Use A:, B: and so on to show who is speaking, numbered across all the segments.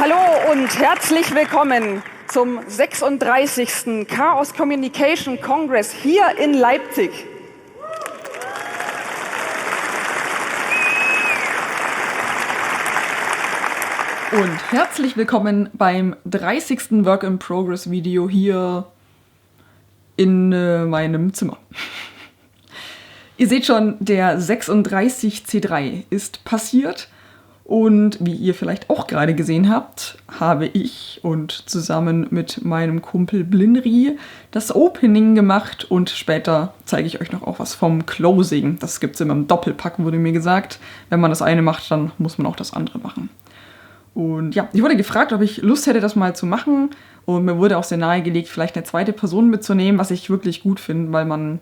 A: Hallo und herzlich willkommen zum 36. Chaos Communication Congress hier in Leipzig.
B: Und herzlich willkommen beim 30. Work in Progress Video hier in meinem Zimmer. Ihr seht schon, der 36C3 ist passiert. Und wie ihr vielleicht auch gerade gesehen habt, habe ich und zusammen mit meinem Kumpel Blinri das Opening gemacht und später zeige ich euch noch auch was vom Closing. Das gibt es immer im Doppelpack, wurde mir gesagt. Wenn man das eine macht, dann muss man auch das andere machen. Und ja, ich wurde gefragt, ob ich Lust hätte, das mal zu machen. Und mir wurde auch sehr nahegelegt, vielleicht eine zweite Person mitzunehmen, was ich wirklich gut finde, weil man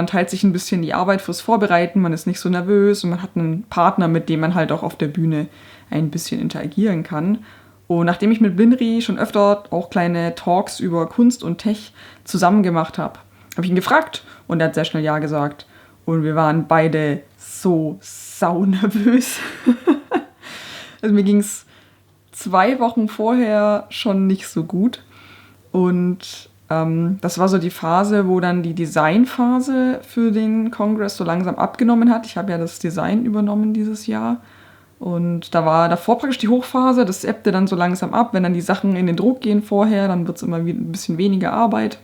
B: teilt sich ein bisschen die Arbeit fürs Vorbereiten, man ist nicht so nervös und man hat einen Partner, mit dem man halt auch auf der Bühne ein bisschen interagieren kann. Und nachdem ich mit Blinri schon öfter auch kleine Talks über Kunst und Tech zusammen gemacht habe, habe ich ihn gefragt und er hat sehr schnell Ja gesagt. Und wir waren beide so saunervös. Also mir ging es 2 Wochen vorher schon nicht so gut. Und das war so die Phase, wo dann die Designphase für den Kongress so langsam abgenommen hat. Ich habe ja das Design übernommen dieses Jahr. Und da war davor praktisch die Hochphase, das ebbte dann so langsam ab. Wenn dann die Sachen in den Druck gehen vorher, dann wird es immer ein bisschen weniger Arbeit.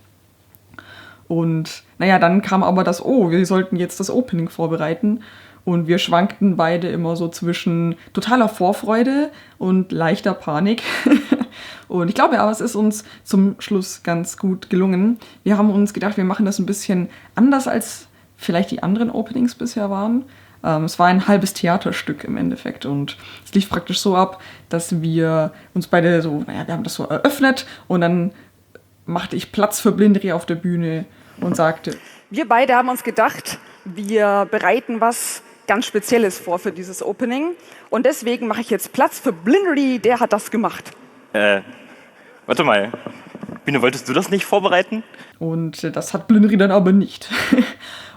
B: Und naja, dann kam aber das, wir sollten jetzt das Opening vorbereiten. Und wir schwankten beide immer so zwischen totaler Vorfreude und leichter Panik. Und ich glaube aber, es ist uns zum Schluss ganz gut gelungen. Wir haben uns gedacht, wir machen das ein bisschen anders, als vielleicht die anderen Openings bisher waren. Es war ein halbes Theaterstück im Endeffekt. Und es lief praktisch so ab, dass wir uns beide wir haben das so eröffnet und dann machte ich Platz für Blinri auf der Bühne und sagte:
A: Wir beide haben uns gedacht, wir bereiten was ganz Spezielles vor für dieses Opening. Und deswegen mache ich jetzt Platz für Blinri, der hat das gemacht.
C: Warte mal. Biene, wolltest du das nicht vorbereiten?
B: Und das hat Blinri dann aber nicht.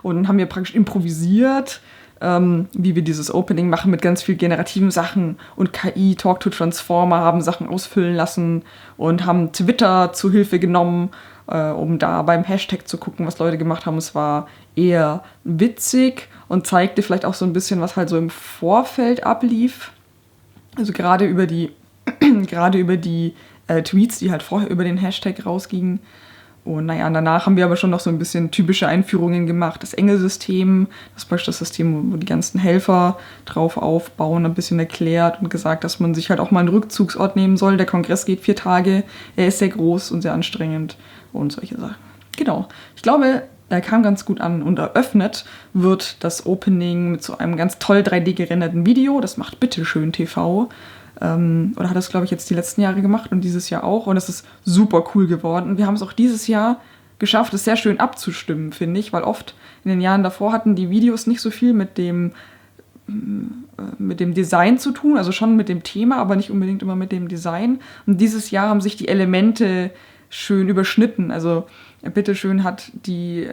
B: Und dann haben wir praktisch improvisiert, wie wir dieses Opening machen mit ganz viel generativen Sachen. Und KI, Talk to Transformer, haben Sachen ausfüllen lassen und haben Twitter zu Hilfe genommen, um da beim Hashtag zu gucken, was Leute gemacht haben. Es war eher witzig und zeigte vielleicht auch so ein bisschen, was halt so im Vorfeld ablief. Also gerade über die Tweets, die halt vorher über den Hashtag rausgingen. Und danach haben wir aber schon noch so ein bisschen typische Einführungen gemacht. Das Engelsystem, das ist praktisch das System, wo die ganzen Helfer drauf aufbauen, ein bisschen erklärt und gesagt, dass man sich halt auch mal einen Rückzugsort nehmen soll. Der Kongress geht 4 Tage, er ist sehr groß und sehr anstrengend und solche Sachen. Genau, ich glaube, er kam ganz gut an und eröffnet wird das Opening mit so einem ganz toll 3D gerenderten Video. Das macht Bitteschön TV. Oder hat das, glaube ich, jetzt die letzten Jahre gemacht und dieses Jahr auch. Und es ist super cool geworden. Und wir haben es auch dieses Jahr geschafft, es sehr schön abzustimmen, finde ich. Weil oft in den Jahren davor hatten die Videos nicht so viel mit dem Design zu tun. Also schon mit dem Thema, aber nicht unbedingt immer mit dem Design. Und dieses Jahr haben sich die Elemente schön überschnitten. Also Bitteschön hat die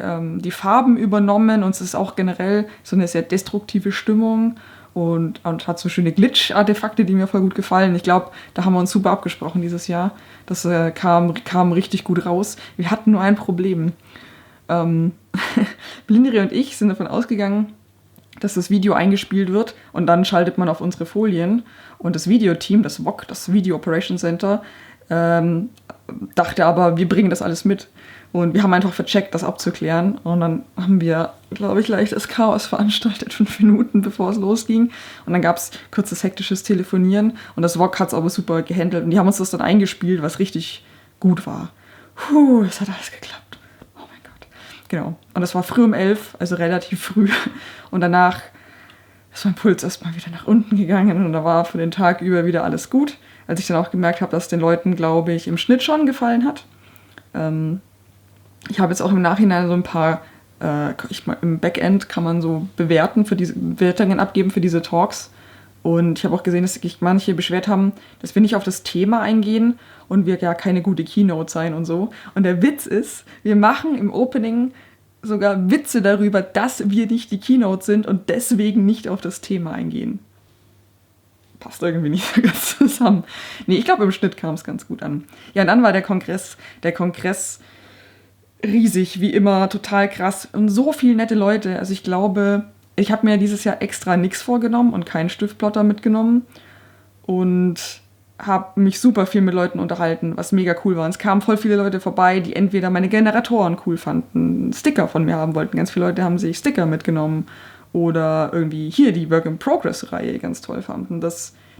B: Farben übernommen. Und es ist auch generell so eine sehr destruktive Stimmung. Und hat so schöne Glitch-Artefakte, die mir voll gut gefallen. Ich glaube, da haben wir uns super abgesprochen dieses Jahr. Das kam richtig gut raus. Wir hatten nur ein Problem. Blinri und ich sind davon ausgegangen, dass das Video eingespielt wird und dann schaltet man auf unsere Folien. Und das Videoteam, das VOC, das Video Operation Center, dachte aber, wir bringen das alles mit. Und wir haben einfach vercheckt, das abzuklären. Und dann haben wir, glaube ich, leichtes Chaos veranstaltet, 5 Minuten bevor es losging. Und dann gab es kurzes hektisches Telefonieren. Und das VOC hat es aber super gehandelt. Und die haben uns das dann eingespielt, was richtig gut war. Es hat alles geklappt. Oh mein Gott. Genau. Und das war früh um 11, also relativ früh. Und danach ist mein Puls erstmal wieder nach unten gegangen. Und da war für den Tag über wieder alles gut. Als ich dann auch gemerkt habe, dass den Leuten, glaube ich, im Schnitt schon gefallen hat. Ich habe jetzt auch im Nachhinein so ein paar, im Backend kann man so Bewertungen abgeben für diese Talks. Und ich habe auch gesehen, dass sich manche beschwert haben, dass wir nicht auf das Thema eingehen und wir ja keine gute Keynote sein und so. Und der Witz ist, wir machen im Opening sogar Witze darüber, dass wir nicht die Keynote sind und deswegen nicht auf das Thema eingehen. passt irgendwie nicht so ganz zusammen. Nee, ich glaube, im Schnitt kam es ganz gut an. Ja, und dann war der Kongress riesig, wie immer, total krass. Und so viele nette Leute. Also ich glaube, ich habe mir dieses Jahr extra nichts vorgenommen und keinen Stiftplotter mitgenommen. Und habe mich super viel mit Leuten unterhalten, was mega cool war. Und es kamen voll viele Leute vorbei, die entweder meine Generatoren cool fanden, Sticker von mir haben wollten. Ganz viele Leute haben sich Sticker mitgenommen. Oder irgendwie hier die Work-in-Progress-Reihe ganz toll fanden.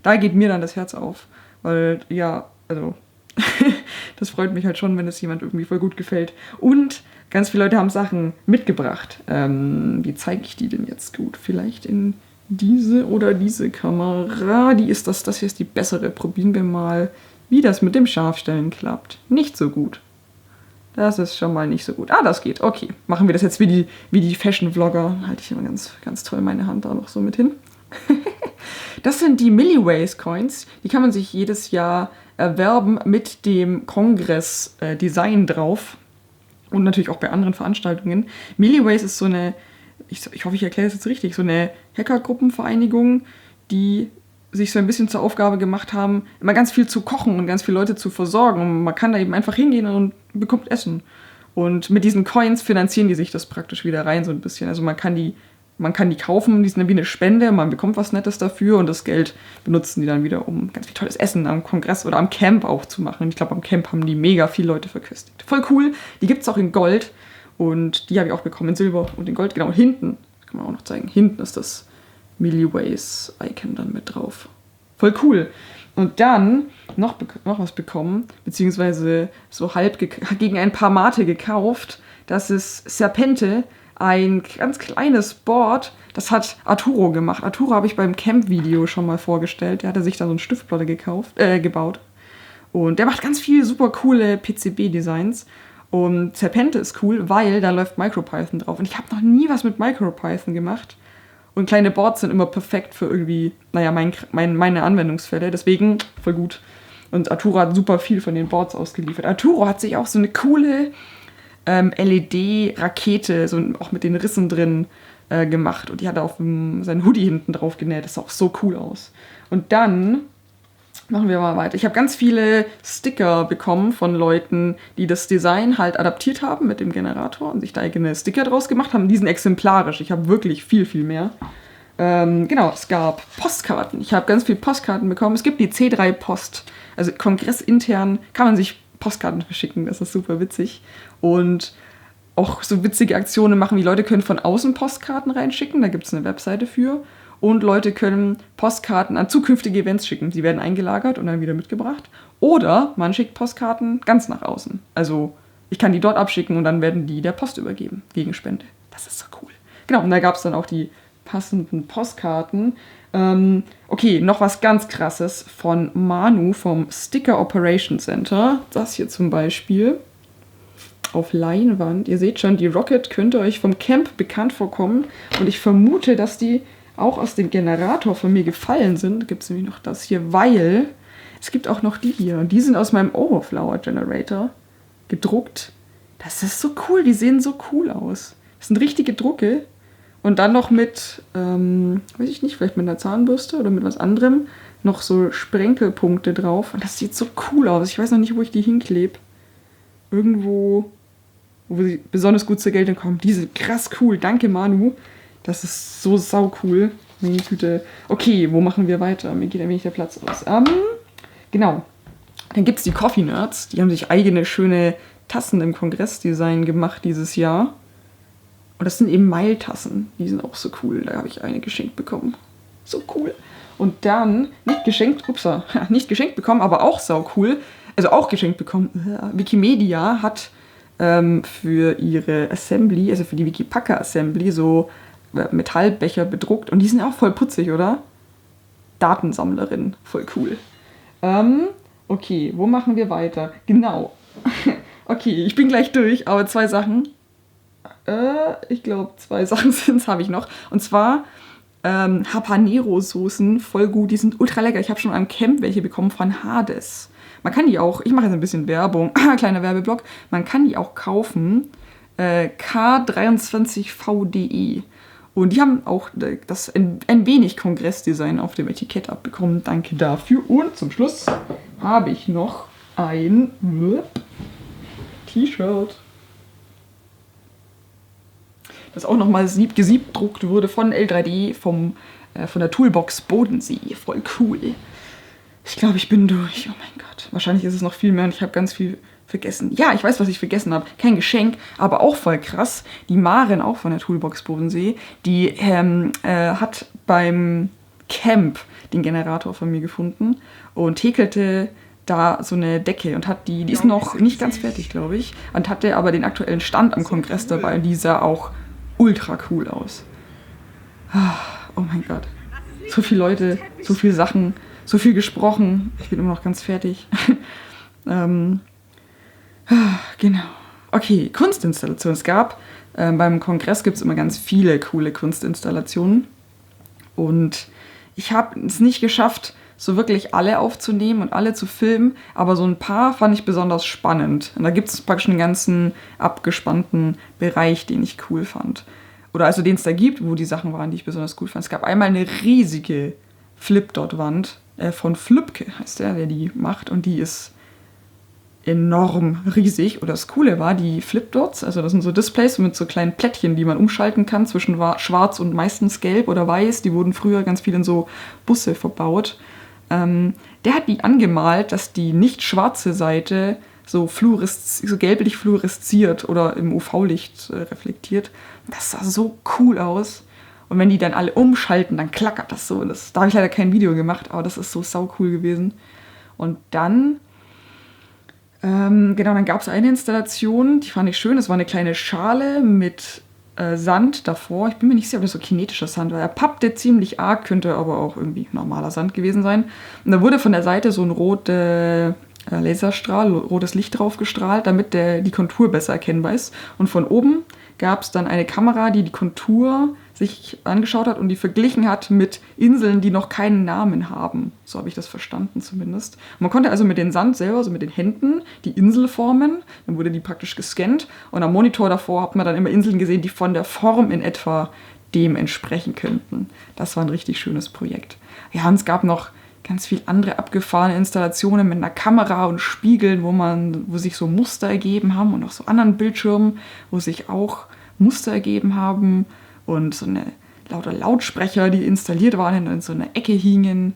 B: Da geht mir dann das Herz auf. Weil, ja, also, das freut mich halt schon, wenn es jemand irgendwie voll gut gefällt. Und ganz viele Leute haben Sachen mitgebracht. Wie zeige ich die denn jetzt gut? Vielleicht in diese oder diese Kamera. Das hier ist die bessere. Probieren wir mal, wie das mit dem Scharfstellen klappt. Nicht so gut. Das ist schon mal nicht so gut. Das geht. Okay. Machen wir das jetzt wie die Fashion-Vlogger. Halte ich immer ganz, ganz toll meine Hand da noch so mit hin. Das sind die Milliways-Coins. Die kann man sich jedes Jahr erwerben mit dem Kongress-Design drauf. Und natürlich auch bei anderen Veranstaltungen. Milliways ist so eine, ich hoffe, ich erkläre das jetzt richtig, so eine Hackergruppenvereinigung, die sich so ein bisschen zur Aufgabe gemacht haben, immer ganz viel zu kochen und ganz viele Leute zu versorgen. Und man kann da eben einfach hingehen und bekommt Essen. Und mit diesen Coins finanzieren die sich das praktisch wieder rein so ein bisschen. Also man kann die kaufen, die sind dann wie eine Spende, man bekommt was Nettes dafür und das Geld benutzen die dann wieder, um ganz viel tolles Essen am Kongress oder am Camp auch zu machen. Und ich glaube, am Camp haben die mega viele Leute verköstigt. Voll cool. Die gibt es auch in Gold und die habe ich auch bekommen in Silber und in Gold. Genau, hinten, das kann man auch noch zeigen, hinten ist das Milliways-Icon dann mit drauf. Voll cool. Und dann noch was bekommen, beziehungsweise so halb gegen ein paar Mate gekauft. Das ist Serpente, ein ganz kleines Board. Das hat Arturo gemacht. Arturo habe ich beim Camp-Video schon mal vorgestellt. Der hatte sich da so einen Stiftplotter gebaut. Und der macht ganz viele super coole PCB-Designs. Und Serpente ist cool, weil da läuft MicroPython drauf. Und ich habe noch nie was mit MicroPython gemacht. Und kleine Boards sind immer perfekt für irgendwie, meine Anwendungsfälle. Deswegen voll gut. Und Arturo hat super viel von den Boards ausgeliefert. Arturo hat sich auch so eine coole LED-Rakete, so auch mit den Rissen drin, gemacht. Und die hat er auf seinen Hoodie hinten drauf genäht. Das sah auch so cool aus. Und dann machen wir mal weiter. Ich habe ganz viele Sticker bekommen von Leuten, die das Design halt adaptiert haben mit dem Generator und sich da eigene Sticker draus gemacht haben. Die sind exemplarisch. Ich habe wirklich viel, viel mehr. Genau, es gab Postkarten. Ich habe ganz viele Postkarten bekommen. Es gibt die C3-Post. Also kongressintern kann man sich Postkarten verschicken. Das ist super witzig. Und auch so witzige Aktionen machen, wie Leute können von außen Postkarten reinschicken. Da gibt es eine Webseite für. Und Leute können Postkarten an zukünftige Events schicken. Die werden eingelagert und dann wieder mitgebracht. Oder man schickt Postkarten ganz nach außen. Also ich kann die dort abschicken und dann werden die der Post übergeben gegen Spende. Das ist so cool. Genau, und da gab es dann auch die passenden Postkarten. Okay, noch was ganz Krasses von Manu vom Sticker Operation Center. Das hier zum Beispiel auf Leinwand. Ihr seht schon, die Rocket könnte euch vom Camp bekannt vorkommen. Und ich vermute, dass die auch aus dem Generator von mir gefallen sind. Da gibt es nämlich noch das hier, weil es gibt auch noch die hier. Und die sind aus meinem Overflower Generator gedruckt. Das ist so cool, die sehen so cool aus. Das sind richtige Drucke. Und dann noch mit, weiß ich nicht, vielleicht mit einer Zahnbürste oder mit was anderem, noch so Sprenkelpunkte drauf. Und das sieht so cool aus. Ich weiß noch nicht, wo ich die hinklebe. Irgendwo, wo sie besonders gut zur Geltung kommen. Die sind krass cool. Danke, Manu. Das ist so sau cool. Meine Güte. Okay, wo machen wir weiter? Mir geht ein wenig der Platz aus. Genau. Dann gibt es die Coffee Nerds. Die haben sich eigene schöne Tassen im Kongressdesign gemacht dieses Jahr. Und das sind eben Mailtassen. Die sind auch so cool. Da habe ich eine geschenkt bekommen. So cool. Und dann, nicht geschenkt bekommen, aber auch sau cool. Also auch geschenkt bekommen. Wikimedia hat für ihre Assembly, also für die Wikipacker Assembly, so Metallbecher bedruckt. Und die sind auch voll putzig, oder? Datensammlerin. Voll cool. Okay, wo machen wir weiter? Genau. Okay, ich bin gleich durch, aber 2 Sachen. Ich glaube, 2 Sachen habe ich noch. Und zwar Habanero-Soßen, voll gut. Die sind ultra lecker. Ich habe schon am Camp welche bekommen von Hades. Man kann die auch, ich mache jetzt ein bisschen Werbung, kleiner Werbeblock, man kann die auch kaufen. K23VDE. Und die haben auch ein wenig Kongressdesign auf dem Etikett abbekommen. Danke dafür. Und zum Schluss habe ich noch ein T-Shirt, das auch nochmal gesiebdruckt wurde von L3D von der Toolbox Bodensee. Voll cool. Ich glaube, ich bin durch. Oh mein Gott. Wahrscheinlich ist es noch viel mehr und ich habe ganz viel vergessen. Ja, ich weiß, was ich vergessen habe. Kein Geschenk, aber auch voll krass. Die Maren, auch von der Toolbox Bodensee, die hat beim Camp den Generator von mir gefunden und häkelte da so eine Decke und die ist noch nicht ganz fertig, glaube ich, und hatte aber den aktuellen Stand am Kongress dabei und die sah auch ultra cool aus. Oh mein Gott. So viele Leute, so viele Sachen, so viel gesprochen. Ich bin immer noch ganz fertig. Genau. Okay, Kunstinstallation. Es gab, beim Kongress gibt es immer ganz viele coole Kunstinstallationen. Und ich habe es nicht geschafft, so wirklich alle aufzunehmen und alle zu filmen, aber so ein paar fand ich besonders spannend. Und da gibt es praktisch einen ganzen abgespannten Bereich, den ich cool fand. Oder also den es da gibt, wo die Sachen waren, die ich besonders cool fand. Es gab einmal eine riesige Flipdot-Wand von Flübke, heißt der die macht. Und die ist enorm riesig. Und das Coole war, die Flipdots, also das sind so Displays mit so kleinen Plättchen, die man umschalten kann zwischen schwarz und meistens gelb oder weiß. Die wurden früher ganz viel in so Busse verbaut. Der hat die angemalt, dass die nicht schwarze Seite so gelblich fluoresziert oder im UV-Licht reflektiert. Das sah so cool aus. Und wenn die dann alle umschalten, dann klackert das so. Da habe ich leider kein Video gemacht, aber das ist so sau cool gewesen. Und dann, dann gab es eine Installation, die fand ich schön. Das war eine kleine Schale mit Sand davor. Ich bin mir nicht sicher, ob das so kinetischer Sand war. Er pappte ziemlich arg, könnte aber auch irgendwie normaler Sand gewesen sein. Und da wurde von der Seite so ein roter Laserstrahl, rotes Licht drauf gestrahlt, damit die Kontur besser erkennbar ist. Und von oben gab es dann eine Kamera, die Kontur sich angeschaut hat und die verglichen hat mit Inseln, die noch keinen Namen haben. So habe ich das verstanden zumindest. Und man konnte also mit dem Sand selber, so mit den Händen, die Insel formen. Dann wurde die praktisch gescannt und am Monitor davor hat man dann immer Inseln gesehen, die von der Form in etwa dem entsprechen könnten. Das war ein richtig schönes Projekt. Ja, und es gab noch ganz viel andere abgefahrene Installationen mit einer Kamera und Spiegeln, wo sich so Muster ergeben haben und auch so anderen Bildschirmen, wo sich auch Muster ergeben haben und so lauter Lautsprecher, die installiert waren, in so einer Ecke hingen.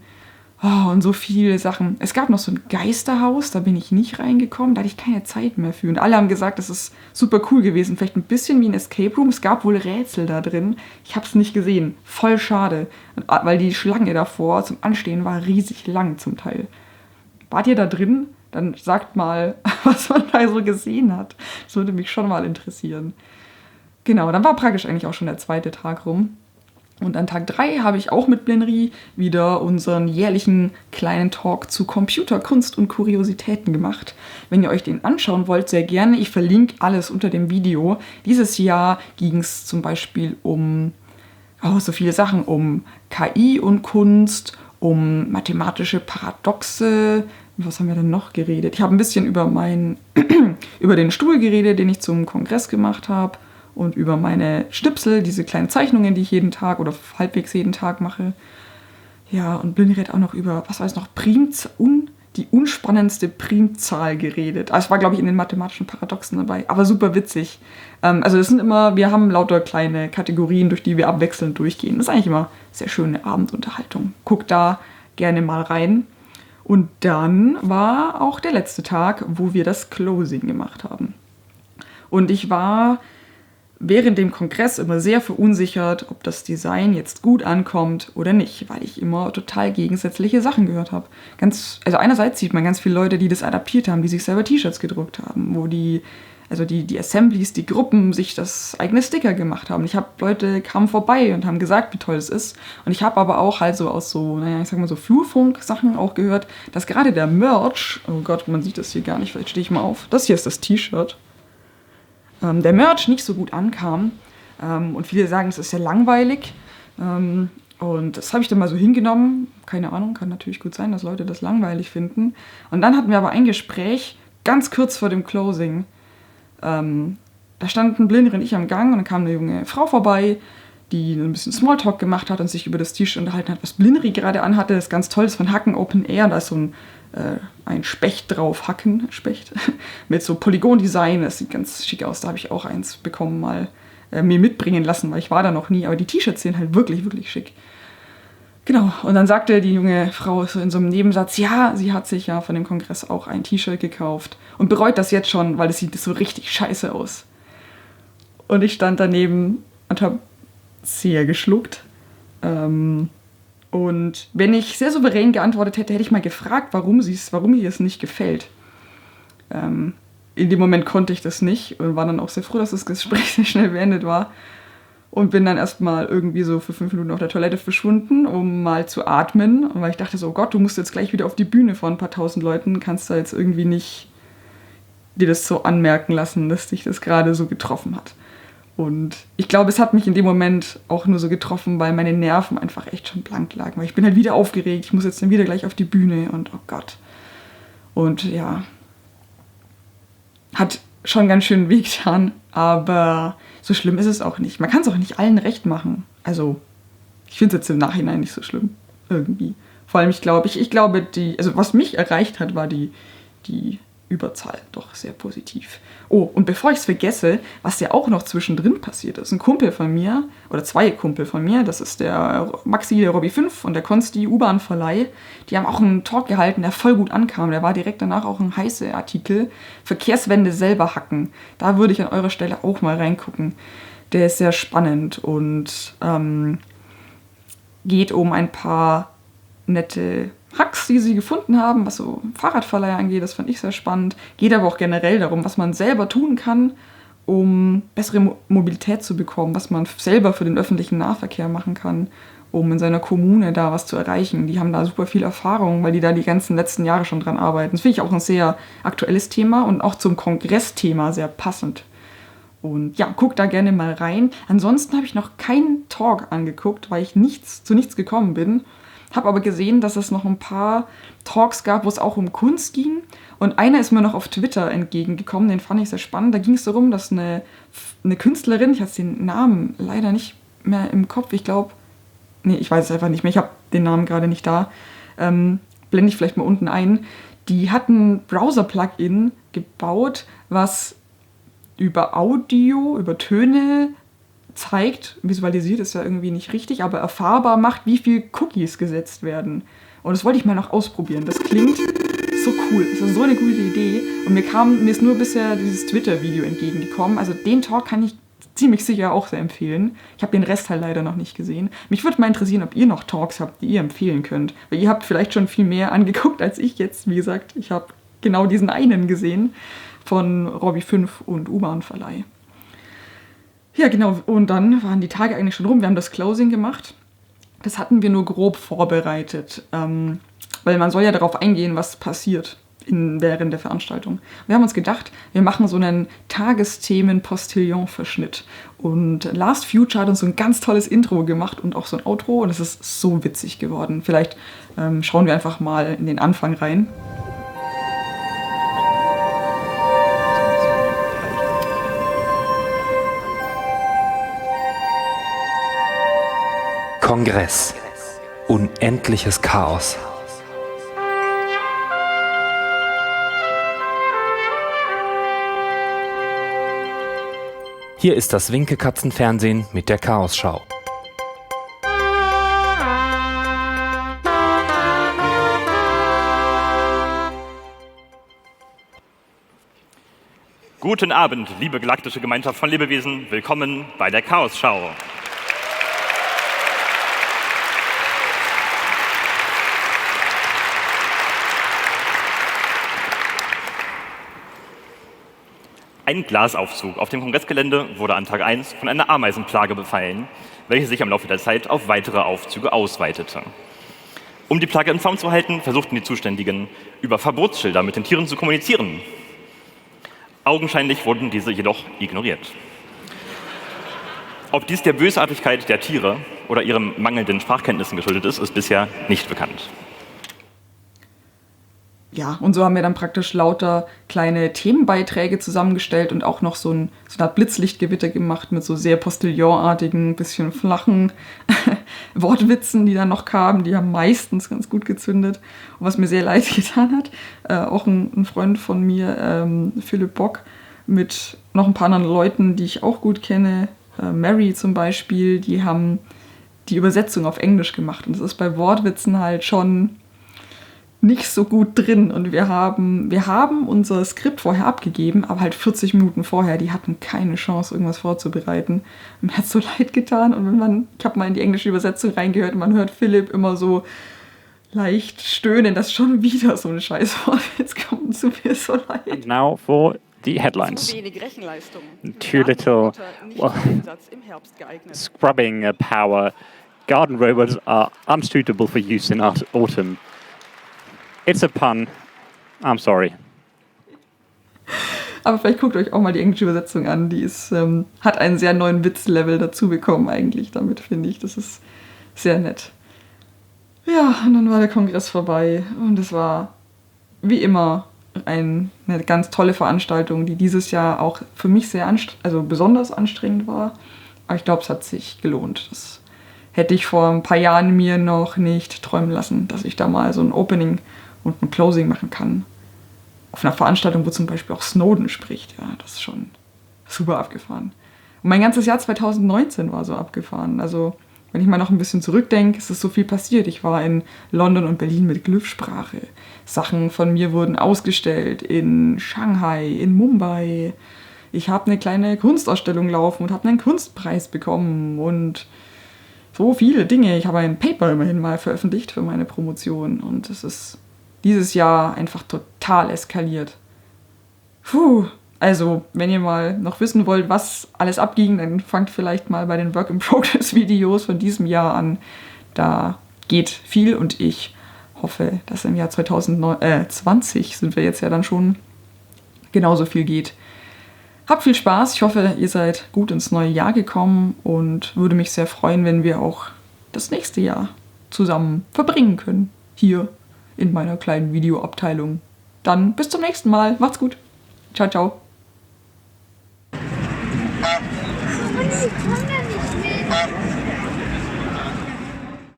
B: Oh, und so viele Sachen. Es gab noch so ein Geisterhaus, da bin ich nicht reingekommen, da hatte ich keine Zeit mehr für. Und alle haben gesagt, das ist super cool gewesen. Vielleicht ein bisschen wie ein Escape Room. Es gab wohl Rätsel da drin. Ich habe es nicht gesehen. Voll schade. Weil die Schlange davor zum Anstehen war riesig lang zum Teil. Wart ihr da drin? Dann sagt mal, was man da so gesehen hat. Das würde mich schon mal interessieren. Genau, dann war praktisch eigentlich auch schon der zweite Tag rum. Und an Tag 3 habe ich auch mit Blinry wieder unseren jährlichen kleinen Talk zu Computerkunst und Kuriositäten gemacht. Wenn ihr euch den anschauen wollt, sehr gerne. Ich verlinke alles unter dem Video. Dieses Jahr ging es zum Beispiel um so viele Sachen, um KI und Kunst, um mathematische Paradoxe. Was haben wir denn noch geredet? Ich habe ein bisschen über den Stuhl geredet, den ich zum Kongress gemacht habe. Und über meine Schnipsel, diese kleinen Zeichnungen, die ich jeden Tag oder halbwegs jeden Tag mache. Ja, und Blinry hat auch noch über, die unspannendste Primzahl geredet. Also es war, glaube ich, in den mathematischen Paradoxen dabei, aber super witzig. Also wir haben lauter kleine Kategorien, durch die wir abwechselnd durchgehen. Das ist eigentlich immer sehr schöne Abendunterhaltung. Guckt da gerne mal rein. Und dann war auch der letzte Tag, wo wir das Closing gemacht haben. Und ich war während dem Kongress immer sehr verunsichert, ob das Design jetzt gut ankommt oder nicht, weil ich immer total gegensätzliche Sachen gehört habe. Also einerseits sieht man ganz viele Leute, die das adaptiert haben, die sich selber T-Shirts gedruckt haben, wo die Assemblies, die Gruppen sich das eigene Sticker gemacht haben. Leute kamen vorbei und haben gesagt, wie toll es ist. Und ich habe aber auch halt so aus so Flurfunk-Sachen auch gehört, dass gerade der Merch, oh Gott, man sieht das hier gar nicht, vielleicht stehe ich mal auf, das hier ist das T-Shirt, der Merch nicht so gut ankam. Und viele sagen, es ist sehr langweilig. Und das habe ich dann mal so hingenommen. Keine Ahnung, kann natürlich gut sein, dass Leute das langweilig finden. Und dann hatten wir aber ein Gespräch, ganz kurz vor dem Closing. Da standen Blinry und ich am Gang und dann kam eine junge Frau vorbei, die ein bisschen Smalltalk gemacht hat und sich über das T-Shirt unterhalten hat, was Blinry gerade anhatte. Das ist ganz toll, das ist von Hacken Open Air, da ist so ein Specht drauf, Hacken-Specht, mit so Polygon-Design, das sieht ganz schick aus, da habe ich auch eins bekommen, mal mir mitbringen lassen, weil ich war da noch nie, aber die T-Shirts sehen halt wirklich, wirklich schick. Genau, und dann sagte die junge Frau so in so einem Nebensatz, ja, sie hat sich ja von dem Kongress auch ein T-Shirt gekauft und bereut das jetzt schon, weil es sieht so richtig scheiße aus. Und ich stand daneben und habe sehr geschluckt. Und wenn ich sehr souverän geantwortet hätte, hätte ich mal gefragt, warum ihr es nicht gefällt. In dem Moment konnte ich das nicht und war dann auch sehr froh, dass das Gespräch sehr schnell beendet war. Und bin dann erstmal irgendwie so für 5 Minuten auf der Toilette verschwunden, um mal zu atmen. Und weil ich dachte so, oh Gott, du musst jetzt gleich wieder auf die Bühne vor ein paar tausend Leuten, kannst da jetzt irgendwie nicht dir das so anmerken lassen, dass dich das gerade so getroffen hat. Und ich glaube, es hat mich in dem Moment auch nur so getroffen, weil meine Nerven einfach echt schon blank lagen. Weil ich bin halt wieder aufgeregt, ich muss jetzt dann wieder gleich auf die Bühne und oh Gott. Und ja, hat schon ganz schön wehgetan, aber so schlimm ist es auch nicht. Man kann es auch nicht allen recht machen. Also, ich finde es jetzt im Nachhinein nicht so schlimm, irgendwie. Vor allem, ich glaube, was mich erreicht hat, war die Überzahl doch sehr positiv. Oh, und bevor ich es vergesse, was ja auch noch zwischendrin passiert ist, ein Kumpel von mir, oder 2 Kumpel von mir, das ist der Maxi, der Robby 5 und der Konsti U-Bahn-Verleih, die haben auch einen Talk gehalten, der voll gut ankam. Der war direkt danach auch ein heißer Artikel, Verkehrswende selber hacken. Da würde ich an eurer Stelle auch mal reingucken. Der ist sehr spannend und geht um ein paar nette Hacks, die sie gefunden haben, was so Fahrradverleih angeht, das fand ich sehr spannend. Geht aber auch generell darum, was man selber tun kann, um bessere Mobilität zu bekommen, was man selber für den öffentlichen Nahverkehr machen kann, um in seiner Kommune da was zu erreichen. Die haben da super viel Erfahrung, weil die da die ganzen letzten Jahre schon dran arbeiten. Das finde ich auch ein sehr aktuelles Thema und auch zum Kongressthema sehr passend. Und ja, guck da gerne mal rein. Ansonsten habe ich noch keinen Talk angeguckt, weil ich zu nichts gekommen bin. Habe aber gesehen, dass es noch ein paar Talks gab, wo es auch um Kunst ging. Und einer ist mir noch auf Twitter entgegengekommen, den fand ich sehr spannend. Da ging es darum, dass eine Künstlerin, ich habe den Namen leider nicht mehr im Kopf, ich weiß es einfach nicht mehr, ich habe den Namen gerade nicht da, blende ich vielleicht mal unten ein. Die hat ein Browser-Plugin gebaut, was über Audio, über Töne zeigt, visualisiert ist ja irgendwie nicht richtig, aber erfahrbar macht, wie viel Cookies gesetzt werden. Und das wollte ich mal noch ausprobieren. Das klingt so cool. Das ist so eine gute Idee. Und mir ist nur bisher dieses Twitter-Video entgegengekommen. Also den Talk kann ich ziemlich sicher auch sehr empfehlen. Ich habe den Rest halt leider noch nicht gesehen. Mich würde mal interessieren, ob ihr noch Talks habt, die ihr empfehlen könnt. Weil ihr habt vielleicht schon viel mehr angeguckt als ich jetzt. Wie gesagt, ich habe genau diesen einen gesehen von Robby 5 und U-Bahn-Verleih. Ja, genau. Und dann waren die Tage eigentlich schon rum. Wir haben das Closing gemacht. Das hatten wir nur grob vorbereitet, weil man soll ja darauf eingehen, was passiert während der Veranstaltung. Wir haben uns gedacht, wir machen so einen Tagesthemen-Postillon-Verschnitt. Und Last Future hat uns so ein ganz tolles Intro gemacht und auch so ein Outro. Und es ist so witzig geworden. Vielleicht schauen wir einfach mal in den Anfang rein.
D: Kongress. Unendliches Chaos. Hier ist das Winkelkatzenfernsehen mit der Chaosschau.
C: Guten Abend, liebe galaktische Gemeinschaft von Lebewesen. Willkommen bei der Chaosschau. Ein Glasaufzug auf dem Kongressgelände wurde an Tag 1 von einer Ameisenplage befallen, welche sich im Laufe der Zeit auf weitere Aufzüge ausweitete. Um die Plage im Zaum zu halten, versuchten die Zuständigen, über Verbotsschilder mit den Tieren zu kommunizieren. Augenscheinlich wurden diese jedoch ignoriert. Ob dies der Bösartigkeit der Tiere oder ihren mangelnden Sprachkenntnissen geschuldet ist, ist bisher nicht bekannt.
B: Ja, und so haben wir dann praktisch lauter kleine Themenbeiträge zusammengestellt und auch noch so eine Art Blitzlichtgewitter gemacht mit so sehr postillonartigen, bisschen flachen Wortwitzen, die dann noch kamen. Die haben meistens ganz gut gezündet. Und was mir sehr leid getan hat, auch ein Freund von mir, Philipp Bock, mit noch ein paar anderen Leuten, die ich auch gut kenne, Mary zum Beispiel, die haben die Übersetzung auf Englisch gemacht. Und das ist bei Wortwitzen halt schon nicht so gut drin. Und wir haben unser Skript vorher abgegeben, aber halt 40 Minuten vorher. Die hatten keine Chance, irgendwas vorzubereiten. Mir hat es so leid getan. Und ich habe mal in die englische Übersetzung reingehört und man hört Philipp immer so leicht stöhnen, dass schon wieder so ein Scheißwort jetzt kommt. Zu mir so leid.
E: And now for the headlines.
A: Zu wenig Rechenleistung.
E: Too little,
A: Nicht
E: well,
A: für Einsatz im Herbst geeignet.
E: Scrubbing power. Garden robots are unsuitable for use in autumn. It's a pun. I'm sorry.
B: Aber vielleicht guckt euch auch mal die englische Übersetzung an. Die hat einen sehr neuen Witzlevel dazu bekommen eigentlich damit, finde ich. Das ist sehr nett. Ja, und dann war der Kongress vorbei. Und es war wie immer eine ganz tolle Veranstaltung, die dieses Jahr auch für mich sehr besonders anstrengend war. Aber ich glaube, es hat sich gelohnt. Das hätte ich vor ein paar Jahren mir noch nicht träumen lassen, dass ich da mal so ein Opening und ein Closing machen kann. Auf einer Veranstaltung, wo zum Beispiel auch Snowden spricht. Ja, das ist schon super abgefahren. Und mein ganzes Jahr 2019 war so abgefahren. Also, wenn ich mal noch ein bisschen zurückdenke, ist es so viel passiert. Ich war in London und Berlin mit Glyphsprache. Sachen von mir wurden ausgestellt in Shanghai, in Mumbai. Ich habe eine kleine Kunstausstellung laufen und habe einen Kunstpreis bekommen und so viele Dinge. Ich habe ein Paper immerhin mal veröffentlicht für meine Promotion und es ist dieses Jahr einfach total eskaliert. Also, wenn ihr mal noch wissen wollt, was alles abging, dann fangt vielleicht mal bei den Work-in-Progress-Videos von diesem Jahr an. Da geht viel und ich hoffe, dass im Jahr 2020 sind wir jetzt ja dann schon, genauso viel geht. Habt viel Spaß, ich hoffe, ihr seid gut ins neue Jahr gekommen und würde mich sehr freuen, wenn wir auch das nächste Jahr zusammen verbringen können. Hier in meiner kleinen Videoabteilung. Dann bis zum nächsten Mal. Macht's gut. Ciao, ciao.